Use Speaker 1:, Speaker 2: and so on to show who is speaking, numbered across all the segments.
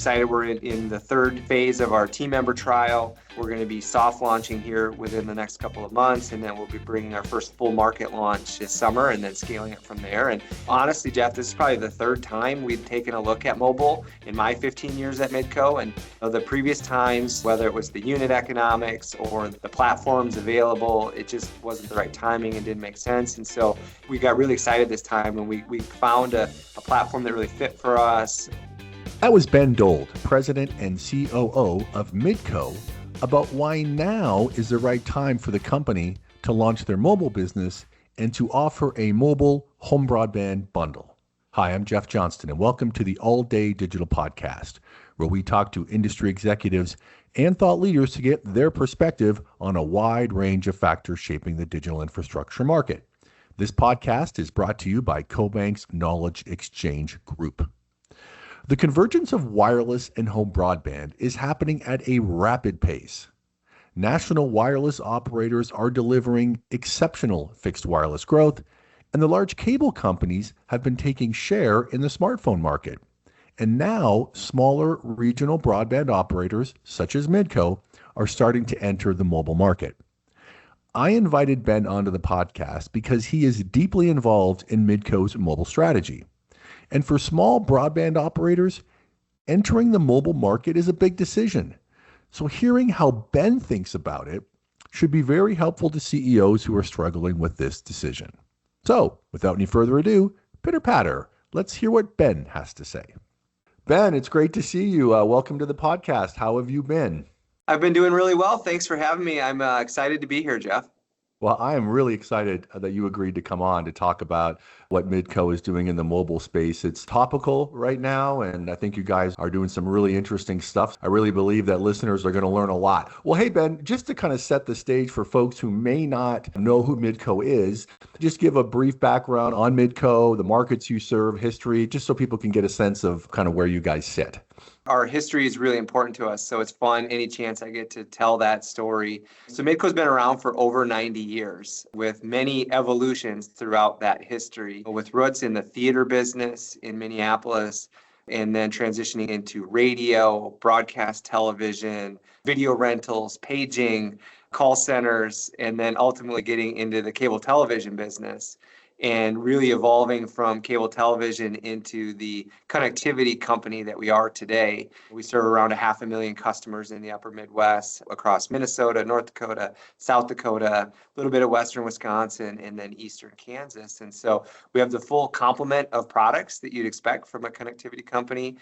Speaker 1: excited. We're in the third phase of our team member trial. We're going to be soft launching here within the next couple of months, and then we'll be bringing our first full market launch this summer and then scaling it from there. And honestly, Jeff, this is probably the third time we've taken a look at mobile in my 15 years at Midco. And the previous times, whether it was the unit economics or the platforms available, it just wasn't the right timing and didn't make sense. And so we got really excited this time when we found a platform that really fit for us.
Speaker 2: That was Ben Dold, President and COO of Midco, about why now is the right time for the company to launch their mobile business and to offer a mobile home broadband bundle. Hi, I'm Jeff Johnston, and welcome to the All Day Digital Podcast, where we talk to industry executives and thought leaders to get their perspective on a wide range of factors shaping the digital infrastructure market. This podcast is brought to you by CoBank's Knowledge Exchange Group. The convergence of wireless and home broadband is happening at a rapid pace. National wireless operators are delivering exceptional fixed wireless growth, and the large cable companies have been taking share in the smartphone market. And now, smaller regional broadband operators, such as Midco, are starting to enter the mobile market. I invited Ben onto the podcast because he is deeply involved in Midco's mobile strategy. And for small broadband operators, entering the mobile market is a big decision. So hearing how Ben thinks about it should be very helpful to CEOs who are struggling with this decision. So without any further ado, pitter patter, let's hear what Ben has to say. Ben, it's great to see you. Welcome to the podcast. How have you been?
Speaker 1: I've been doing really well. Thanks for having me. I'm excited to be here, Jeff.
Speaker 2: Well, I am really excited that you agreed to come on to talk about what Midco is doing in the mobile space. It's topical right now, and I think you guys are doing some really interesting stuff. I really believe that listeners are going to learn a lot. Well, hey, Ben, just to kind of set the stage for folks who may not know who Midco is, just give a brief background on Midco, the markets you serve, history, just so people can get a sense of kind of where you guys sit.
Speaker 1: Our history is really important to us, so it's fun any chance I get to tell that story. So Midco's been around for over 90 years with many evolutions throughout that history, with roots in the theater business in Minneapolis, and then transitioning into radio, broadcast television, video rentals, paging, call centers, and then ultimately getting into the cable television business and really evolving from cable television into the connectivity company that we are today. We serve around 500,000 customers in the upper Midwest across Minnesota, North Dakota, South Dakota, a little bit of western Wisconsin, and then eastern Kansas. And so we have the full complement of products that you'd expect from a connectivity company,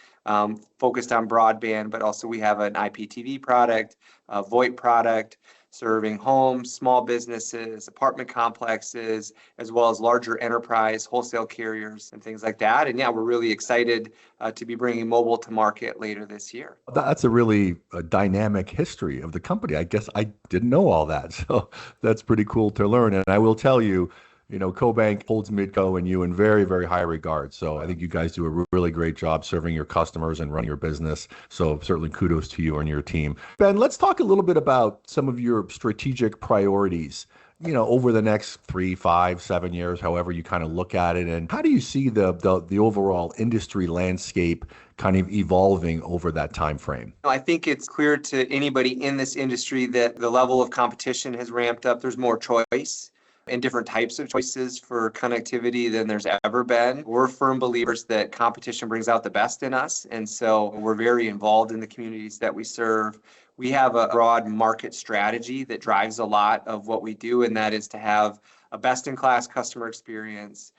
Speaker 1: focused on broadband, but also we have an IPTV product, a VoIP product, serving homes, small businesses, apartment complexes, as well as larger enterprise, wholesale carriers, and things like that. And yeah, we're really excited to be bringing mobile to market later this year.
Speaker 2: That's a really dynamic history of the company. I guess I didn't know all that. So that's pretty cool to learn. And I will tell you, CoBank holds Midco and you in very, very high regard. So I think you guys do a really great job serving your customers and running your business. So certainly kudos to you and your team. Ben, let's talk a little bit about some of your strategic priorities, over the next 3, 5, 7 years, however you kind of look at it. And how do you see the overall industry landscape kind of evolving over that time frame?
Speaker 1: I think it's clear to anybody in this industry that the level of competition has ramped up. There's more choice and different types of choices for connectivity than there's ever been. We're firm believers that competition brings out the best in us, and so we're very involved in the communities that we serve. We have a broad market strategy that drives a lot of what we do, and that is to have a best-in-class customer experience,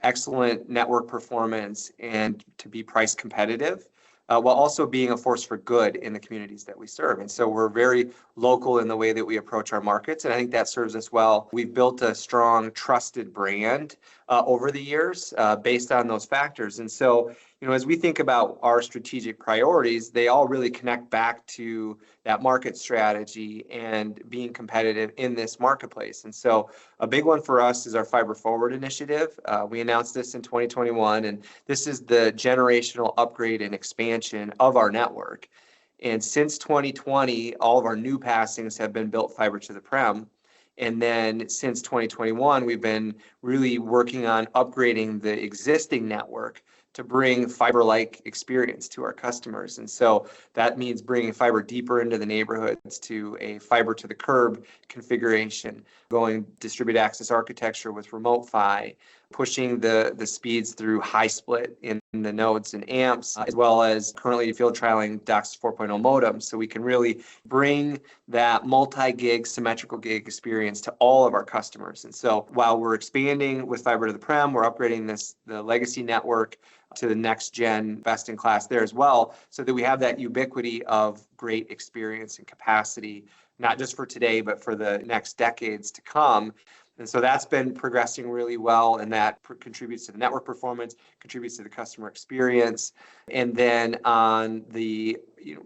Speaker 1: excellent network performance, and to be price competitive, while also being a force for good in the communities that we serve. And so we're very local in the way that we approach our markets, and I think that serves us well. We've built a strong, trusted brand over the years based on those factors. And so, as we think about our strategic priorities, they all really connect back to that market strategy and being competitive in this marketplace. And so a big one for us is our Fiber Forward initiative. We announced this in 2021, and this is the generational upgrade and expansion of our network. And since 2020, all of our new passings have been built fiber to the prem. And then since 2021, we've been really working on upgrading the existing network to bring fiber-like experience to our customers. And so that means bringing fiber deeper into the neighborhoods to a fiber to the curb configuration, going distributed access architecture with remote PHY, pushing the speeds through high split in the nodes and amps, as well as currently field trialing DOCSIS 4.0 modems. So we can really bring that multi-gig, symmetrical gig experience to all of our customers. And so while we're expanding with fiber to the prem, we're upgrading the legacy network to the next gen best in class there as well, so that we have that ubiquity of great experience and capacity, not just for today, but for the next decades to come. And so that's been progressing really well, and that contributes to the network performance, contributes to the customer experience. And then on the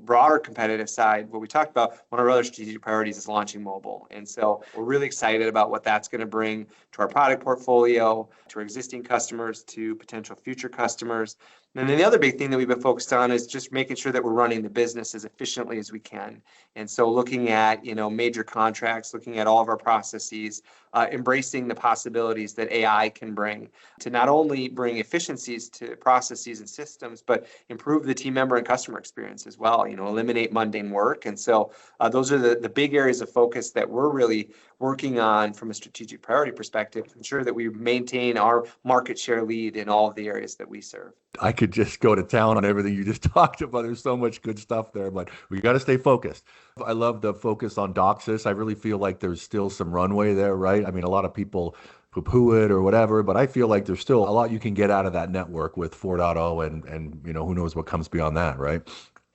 Speaker 1: broader competitive side, what we talked about, one of our other strategic priorities is launching mobile. And so we're really excited about what that's going to bring to our product portfolio, to our existing customers, to potential future customers. And then the other big thing that we've been focused on is just making sure that we're running the business as efficiently as we can. And so looking at, major contracts, looking at all of our processes, embracing the possibilities that AI can bring to not only bring efficiencies to processes and systems, but improve the team member and customer experience as well, eliminate mundane work. And so those are the big areas of focus that we're really working on from a strategic priority perspective to ensure that we maintain our market share lead in all of the areas that we serve.
Speaker 2: I could just go to town on everything you just talked about. There's so much good stuff there, but we got to stay focused. I love the focus on DOCSIS. I really feel like there's still some runway there, right? I mean, a lot of people poo-poo it or whatever, but I feel like there's still a lot you can get out of that network with 4.0 and who knows what comes beyond that, right?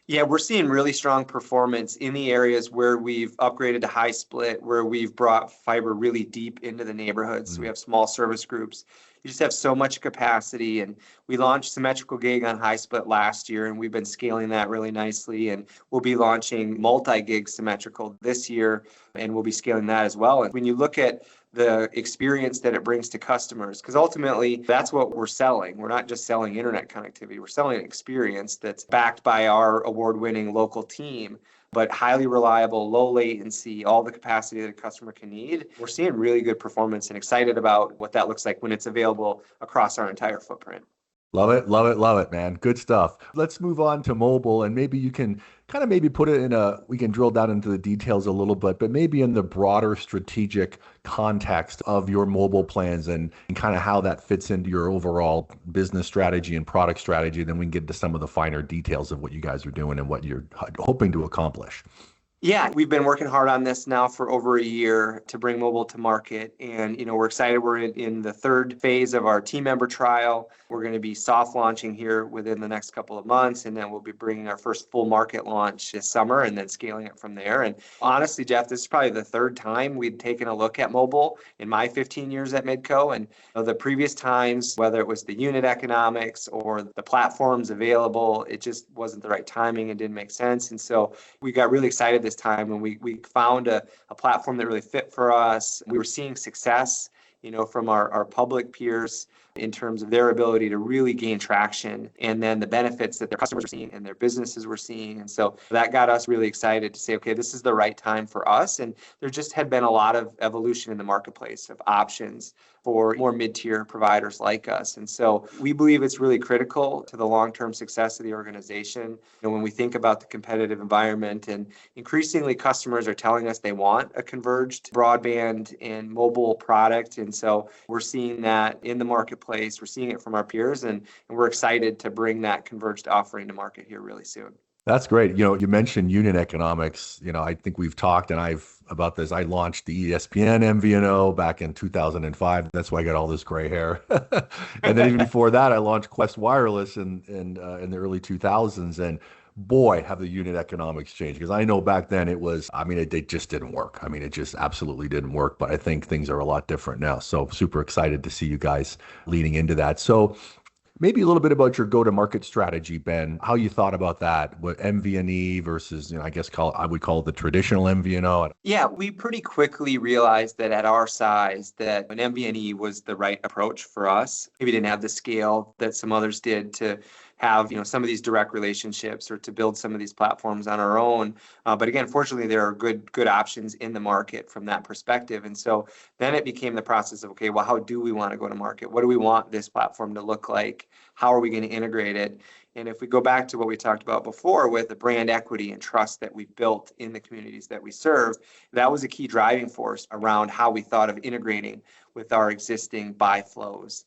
Speaker 1: Yeah, we're seeing really strong performance in the areas where we've upgraded to high split, where we've brought fiber really deep into the neighborhoods. So we have small service groups. You just have so much capacity. And we launched symmetrical gig on high split last year, and we've been scaling that really nicely. And we'll be launching multi-gig symmetrical this year, and we'll be scaling that as well. And when you look at the experience that it brings to customers, because ultimately that's what we're selling. We're not just selling internet connectivity. We're selling an experience that's backed by our award-winning local team, but highly reliable, low latency, all the capacity that a customer can need. We're seeing really good performance and excited about what that looks like when it's available across our entire footprint.
Speaker 2: Love it, love it, love it, man. Good stuff. Let's move on to mobile, and maybe you can kind of maybe put it we can drill down into the details a little bit, but maybe in the broader strategic context of your mobile plans and kind of how that fits into your overall business strategy and product strategy. Then we can get into some of the finer details of what you guys are doing and what you're hoping to accomplish.
Speaker 1: Yeah, we've been working hard on this now for over a year to bring mobile to market. And, we're excited. We're in the third phase of our team member trial. We're going to be soft launching here within the next couple of months. And then we'll be bringing our first full market launch this summer and then scaling it from there. And honestly, Jeff, this is probably the third time we'd taken a look at mobile in my 15 years at Midco. And the previous times, whether it was the unit economics or the platforms available, it just wasn't the right timing and didn't make sense. And so we got really excited this time when we found a platform that really fit for us. We were seeing success, from our public peers in terms of their ability to really gain traction, and then the benefits that their customers were seeing and their businesses were seeing. And so that got us really excited to say, okay, this is the right time for us. And there just had been a lot of evolution in the marketplace of options for more mid-tier providers like us. And so we believe it's really critical to the long-term success of the organization. When we think about the competitive environment, and increasingly customers are telling us they want a converged broadband and mobile product. And so we're seeing that in the marketplace. We're seeing it from our peers, and we're excited to bring that converged offering to market here really soon.
Speaker 2: That's great. You mentioned unit economics. I think we've talked about this. I launched the ESPN MVNO back in 2005. That's why I got all this gray hair. And then even before that, I launched Quest Wireless in the early 2000s. And boy, have the unit economics changed. Because I know back then it just didn't work. It just absolutely didn't work. But I think things are a lot different now. So super excited to see you guys leading into that. So maybe a little bit about your go-to-market strategy, Ben, how you thought about that, what MVNE versus, I would call it the traditional MVNO.
Speaker 1: Yeah, we pretty quickly realized that at our size that an MVNE was the right approach for us. Maybe didn't have the scale that some others did to have, some of these direct relationships or to build some of these platforms on our own. But again, fortunately, there are good options in the market from that perspective. And so then it became the process of, okay, well, how do we want to go to market? What do we want this platform to look like? How are we going to integrate it? And if we go back to what we talked about before with the brand equity and trust that we've built in the communities that we serve, that was a key driving force around how we thought of integrating with our existing buy flows.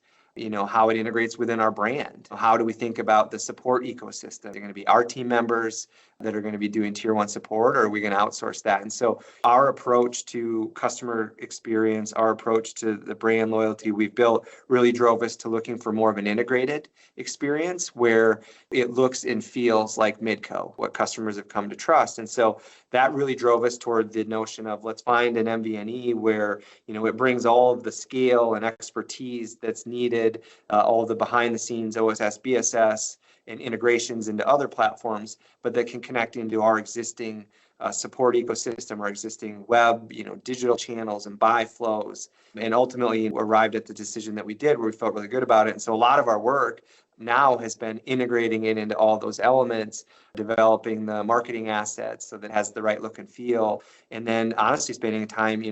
Speaker 1: How it integrates within our brand. How do we think about the support ecosystem? They're going to be our team members that are going to be doing tier one support, or are we going to outsource that? And so our approach to customer experience, our approach to the brand loyalty we've built really drove us to looking for more of an integrated experience where it looks and feels like Midco, what customers have come to trust. And so that really drove us toward the notion of let's find an MVNE where, it brings all of the scale and expertise that's needed, all the behind the scenes OSS, BSS, and integrations into other platforms, but that can connect into our existing support ecosystem, our existing web, digital channels and buy flows, and ultimately arrived at the decision that we did where we felt really good about it. And so a lot of our work now has been integrating it into all those elements, developing the marketing assets so that it has the right look and feel, and then honestly spending time,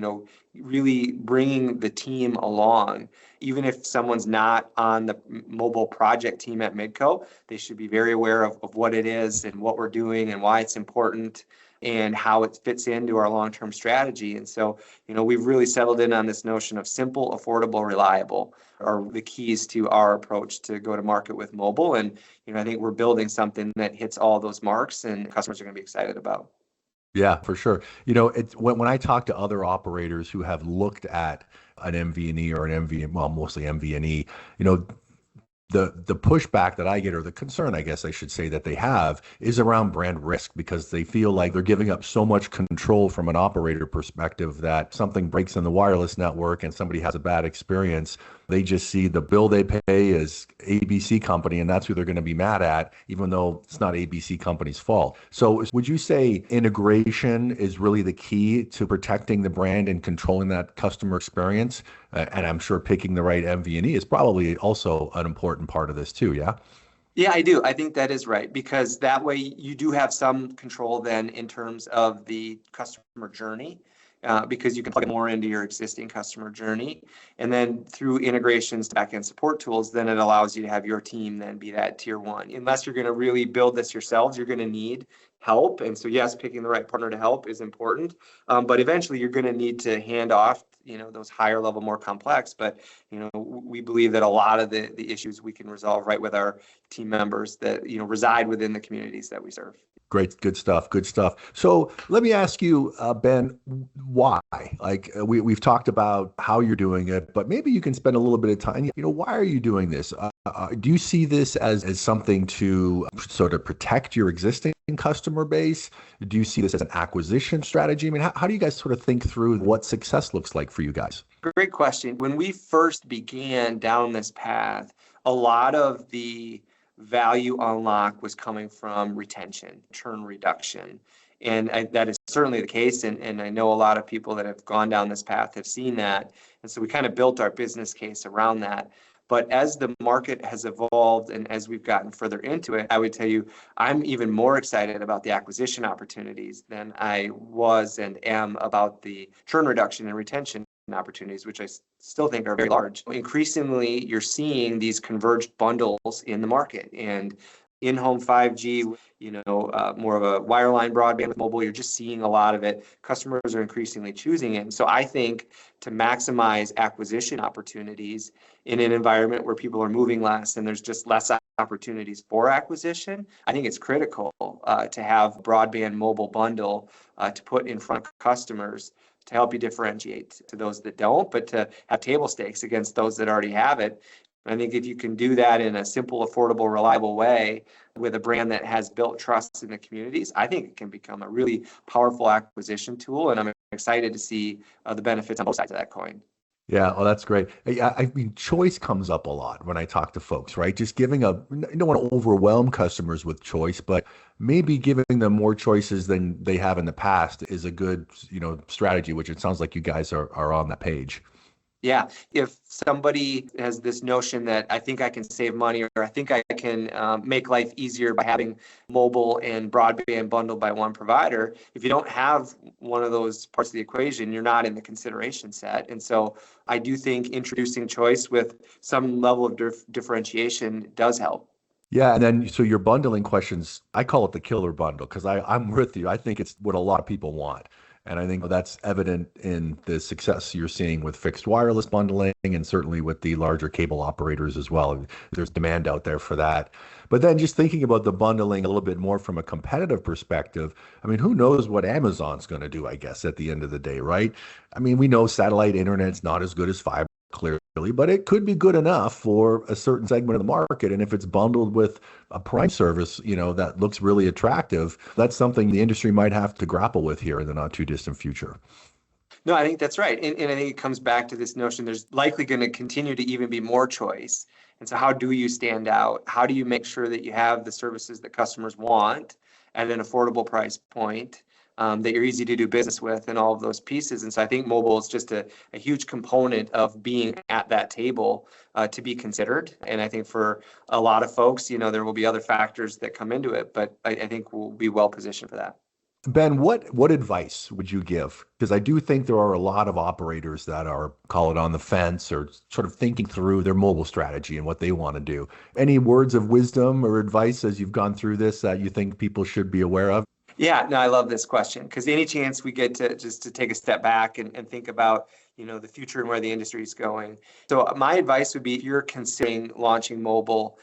Speaker 1: really bringing the team along. Even if someone's not on the mobile project team at Midco, they should be very aware of what it is and what we're doing and why it's important and how it fits into our long-term strategy. And so, we've really settled in on this notion of simple, affordable, reliable are the keys to our approach to go to market with mobile. And, I think we're building something that hits all those marks and customers are going to be excited about.
Speaker 2: Yeah, for sure. It's when I talk to other operators who have looked at an MVNE or an MV, well, mostly MVNE, the pushback that I get, or the concern, I guess I should say, that they have is around brand risk, because they feel like they're giving up so much control from an operator perspective that something breaks in the wireless network and somebody has a bad experience. They just see the bill they pay as ABC company, and that's who they're going to be mad at, even though it's not ABC company's fault. So would you say integration is really the key to protecting the brand and controlling that customer experience? And I'm sure picking the right MVNE is probably also an important part of this too, yeah?
Speaker 1: Yeah, I do. I think that is right, because that way you do have some control then in terms of the customer journey. Because you can plug more into your existing customer journey. And then through integrations to backend support tools, then it allows you to have your team then be that tier one. Unless you're going to really build this yourselves, you're going to need help. And so yes, picking the right partner to help is important. But eventually you're going to need to hand off, those higher level, more complex. But, we believe that a lot of the issues we can resolve right with our team members that, reside within the communities that we serve.
Speaker 2: Great, good stuff, good stuff. So let me ask you, Ben, why? Like we've talked about how you're doing it, but maybe you can spend a little bit of time. Why are you doing this? Do you see this as something to sort of protect your existing customer base? Do you see this as an acquisition strategy? I mean, how do you guys sort of think through what success looks like for you guys?
Speaker 1: Great question. When we first began down this path, a lot of the value unlock was coming from retention, churn reduction. And that is certainly the case. And I know a lot of people that have gone down this path have seen that. And so we kind of built our business case around that. But as the market has evolved and as we've gotten further into it, I would tell you, I'm even more excited about the acquisition opportunities than I was and am about the churn reduction and retention opportunities, which I still think are very large. Increasingly, you're seeing these converged bundles in the market, and in-home 5G, more of a wireline broadband with mobile, you're just seeing a lot of it. Customers are increasingly choosing it. And so I think to maximize acquisition opportunities in an environment where people are moving less and there's just less opportunities for acquisition, I think it's critical to have broadband mobile bundle to put in front of customers to help you differentiate to those that don't, but to have table stakes against those that already have it. I think if you can do that in a simple, affordable, reliable way with a brand that has built trust in the communities, I think it can become a really powerful acquisition tool. And I'm excited to see the benefits on both sides of that coin.
Speaker 2: Yeah, well, that's great. I mean, choice comes up a lot when I talk to folks, right? Just giving you don't want to overwhelm customers with choice, but maybe giving them more choices than they have in the past is a good, strategy, which it sounds like you guys are on that page.
Speaker 1: Yeah, if somebody has this notion that I think I can save money or I think I can make life easier by having mobile and broadband bundled by one provider, if you don't have one of those parts of the equation, you're not in the consideration set. And so I do think introducing choice with some level of differentiation does help.
Speaker 2: Yeah, and then so your bundling questions, I call it the killer bundle because I'm with you. I think it's what a lot of people want. And I think that's evident in the success you're seeing with fixed wireless bundling and certainly with the larger cable operators as well. There's demand out there for that. But then just thinking about the bundling a little bit more from a competitive perspective, I mean, who knows what Amazon's going to do, I guess, at the end of the day, right? I mean, we know satellite internet's not as good as fiber clearly, but it could be good enough for a certain segment of the market. And if it's bundled with a prime service, that looks really attractive, that's something the industry might have to grapple with here in the not too distant future.
Speaker 1: No, I think that's right. And I think it comes back to this notion there's likely going to continue to even be more choice. And so, how do you stand out? How do you make sure that you have the services that customers want at an affordable price point, that you're easy to do business with, and all of those pieces? And so, I think mobile is just a huge component of being at that table to be considered. And I think for a lot of folks, there will be other factors that come into it, but I think we'll be well positioned for that.
Speaker 2: Ben, what advice would you give? Because I do think there are a lot of operators that are, call it on the fence or sort of thinking through their mobile strategy and what they want to do. Any words of wisdom or advice as you've gone through this that you think people should be aware of?
Speaker 1: Yeah, no, I love this question because any chance we get to just to take a step back and think about, the future and where the industry is going. So my advice would be if you're considering launching mobile,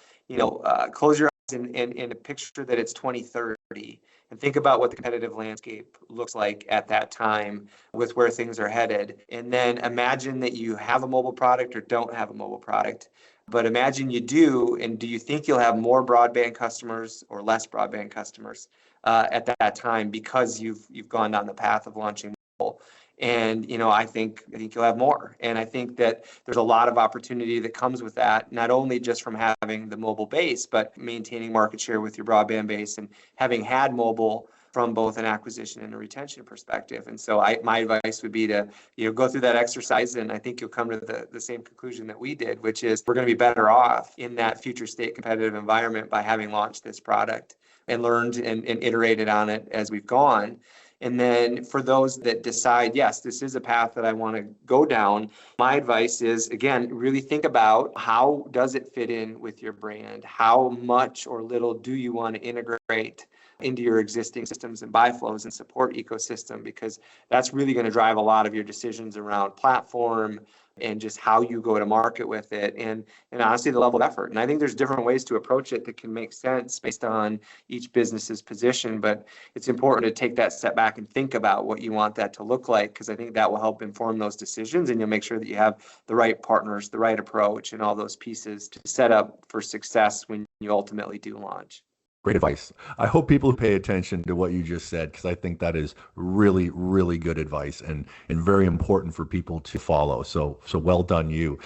Speaker 1: close your eyes and picture that it's 2030 and think about what the competitive landscape looks like at that time with where things are headed. And then imagine that you have a mobile product or don't have a mobile product. But imagine you do, and do you think you'll have more broadband customers or less broadband customers at that time because you've gone down the path of launching mobile? And I think you'll have more. And I think that there's a lot of opportunity that comes with that, not only just from having the mobile base, but maintaining market share with your broadband base and having had mobile from both an acquisition and a retention perspective. And so my advice would be to go through that exercise, and I think you'll come to the same conclusion that we did, which is we're going to be better off in that future state competitive environment by having launched this product and learned and iterated on it as we've gone. And then for those that decide, yes, this is a path that I want to go down, my advice is, again, really think about how does it fit in with your brand? How much or little do you want to integrate into your existing systems and buy flows and support ecosystem? Because that's really going to drive a lot of your decisions around platform and just how you go to market with it, and honestly the level of effort. And I think there's different ways to approach it that can make sense based on each business's position, but it's important to take that step back and think about what you want that to look like, because I think that will help inform those decisions, and you'll make sure that you have the right partners, the right approach, and all those pieces to set up for success when you ultimately do launch.
Speaker 2: Great advice. I hope people pay attention to what you just said because I think that is really, really good advice and very important for people to follow. So well done, you.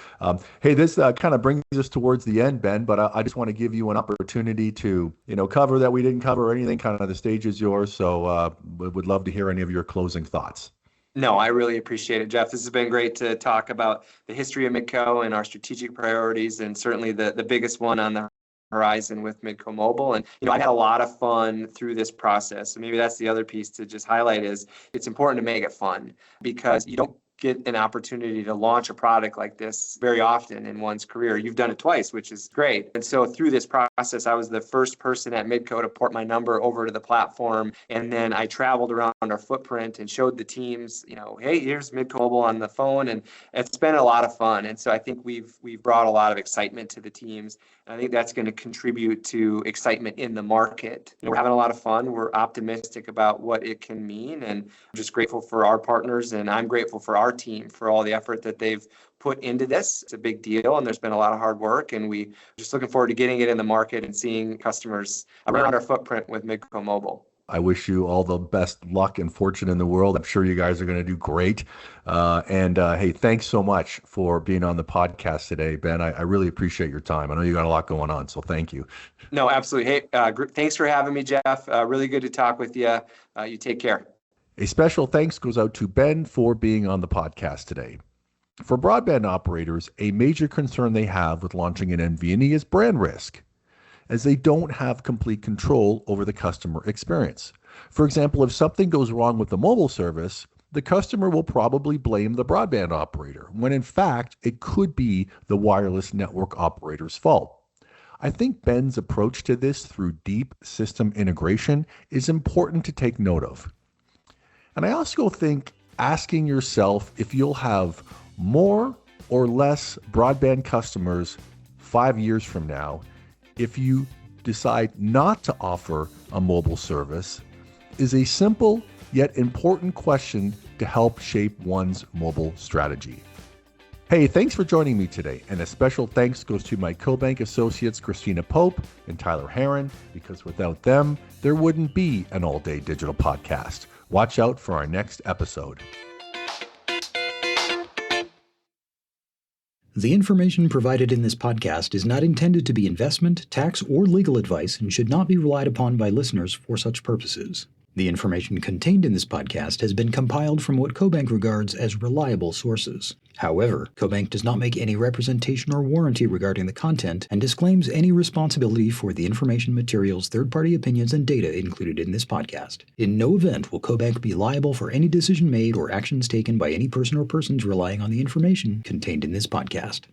Speaker 2: Hey, this kind of brings us towards the end, Ben, but I just want to give you an opportunity to cover that we didn't cover or anything. Kind of the stage is yours. So would love to hear any of your closing thoughts.
Speaker 1: No, I really appreciate it, Jeff. This has been great to talk about the history of Midco and our strategic priorities, and certainly the biggest one on the horizon with Midco Mobile. And I had a lot of fun through this process. So maybe that's the other piece to just highlight is it's important to make it fun, because you don't get an opportunity to launch a product like this very often in one's career. You've done it twice, which is great. And so through this process, I was the first person at Midco to port my number over to the platform. And then I traveled around our footprint and showed the teams, hey, here's Midco Mobile on the phone. And it's been a lot of fun. And so I think we've brought a lot of excitement to the teams. And I think that's going to contribute to excitement in the market. We're having a lot of fun. We're optimistic about what it can mean. And I'm just grateful for our partners. And I'm grateful for our team for all the effort that they've put into this. It's a big deal, and there's been a lot of hard work, and we just looking forward to getting it in the market and seeing customers around our footprint with Midco Mobile.
Speaker 2: I wish you all the best luck and fortune in the world. I'm sure you guys are going to do great. Hey, thanks so much for being on the podcast today, Ben. I really appreciate your time. I know you got a lot going on, so thank you.
Speaker 1: No, absolutely. Hey, thanks for having me, Jeff. Really good to talk with you. You take care.
Speaker 2: A special thanks goes out to Ben for being on the podcast today. For broadband operators, a major concern they have with launching an MVNE is brand risk, as they don't have complete control over the customer experience. For example, if something goes wrong with the mobile service, the customer will probably blame the broadband operator, when in fact, it could be the wireless network operator's fault. I think Ben's approach to this through deep system integration is important to take note of. And I also think asking yourself if you'll have more or less broadband customers 5 years from now if you decide not to offer a mobile service is a simple yet important question to help shape one's mobile strategy. Hey, thanks for joining me today, and a special thanks goes to my co-bank associates Christina Pope and Tyler Heron, because without them, there wouldn't be an all-day digital podcast. Watch out for our next episode.
Speaker 3: The information provided in this podcast is not intended to be investment, tax, or legal advice and should not be relied upon by listeners for such purposes. The information contained in this podcast has been compiled from what CoBank regards as reliable sources. However, CoBank does not make any representation or warranty regarding the content and disclaims any responsibility for the information, materials, third-party opinions, and data included in this podcast. In no event will CoBank be liable for any decision made or actions taken by any person or persons relying on the information contained in this podcast.